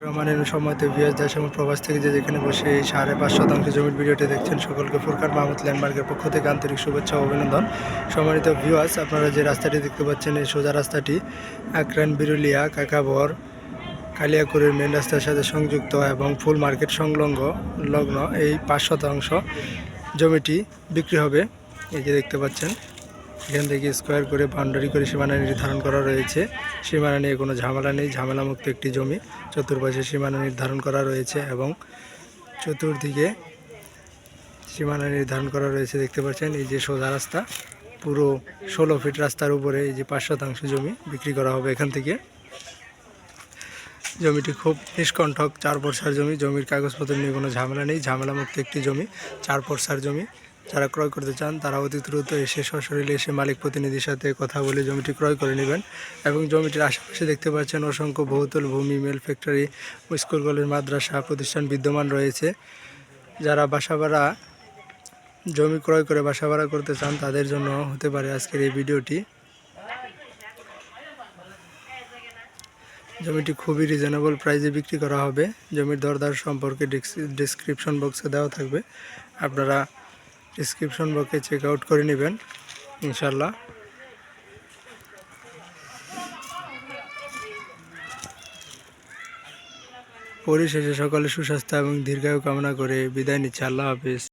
রমানের সময়তে ভিএস দেশ এবং প্রবাস থেকে যেখানে বসে এই 5.5 শতাংশ জমির ভিডিওটি দেখছেন সকলকে ফুরকান মাহমুদ ল্যান্ডমার্কের পক্ষ থেকে আন্তরিক শুভেচ্ছা ও অভিনন্দন। সম্মানিত ভিউয়ার্স, আপনারা যে রাস্তাটি দেখতে পাচ্ছেন এই সোজা রাস্তাটি আকরান বিরুলিয়া কাকাবর কালিয়াকুড়ির মেন রাস্তার সাথে সংযুক্ত এবং ফুল মার্কেট সংলগ্ন এই 5 শতাংশ জমিটি বিক্রি হবে। এই যে দেখতে পাচ্ছেন এখান থেকে স্কোয়ার করে বাউন্ডারি করে সীমানা নির্ধারণ করা রয়েছে। সীমানা নিয়ে কোনো ঝামেলা নেই, ঝামেলামুক্ত একটি জমি। চতুর্পাশে সীমানা নির্ধারণ করা রয়েছে এবং চতুর্দিকে সীমানা নির্ধারণ করা রয়েছে। দেখতে পাচ্ছেন এই যে সোজা রাস্তা, পুরো 16 ফিট রাস্তার উপরে এই যে 5 শতাংশ জমি বিক্রি করা হবে এখান থেকে। জমিটি খুব নিষ্কণ্ঠক, 4 পরসার জমি। জমির কাগজপত্র নিয়ে কোনো ঝামেলা নেই, ঝামেলামুক্ত একটি জমি, 4 পরসার জমি। যারা ক্রয় করতে চান তারা অতি দ্রুত এসে সশরীরে এসে মালিক প্রতিনিধির সাথে কথা বলে জমিটি ক্রয় করে নেবেন। এবং জমিটির আশেপাশে দেখতে পাচ্ছেন অসংখ্য বহুতল ভূমি, মিল, ফ্যাক্টরি, স্কুল, কলেজ, মাদ্রাসা প্রতিষ্ঠান বিদ্যমান রয়েছে। যারা বাসাভাড়া জমি ক্রয় করে বাসাভাড়া করতে চান তাদের জন্য হতে পারে আজকের এই ভিডিওটি। জমিটি খুবই রিজনেবল প্রাইসে বিক্রি করা হবে। জমির দরদার সম্পর্কে ডিসক্রিপশন বক্সে দেওয়া থাকবে, আপনারা ডিসক্রিপশন বক্সে চেক আউট করে নেবেন ইনশাল্লাহ। পরিশেষে সকলে সুস্বাস্থ্য এবং দীর্ঘায়ু কামনা করে বিদায় নিচ্ছে। আল্লাহ হাফিজ।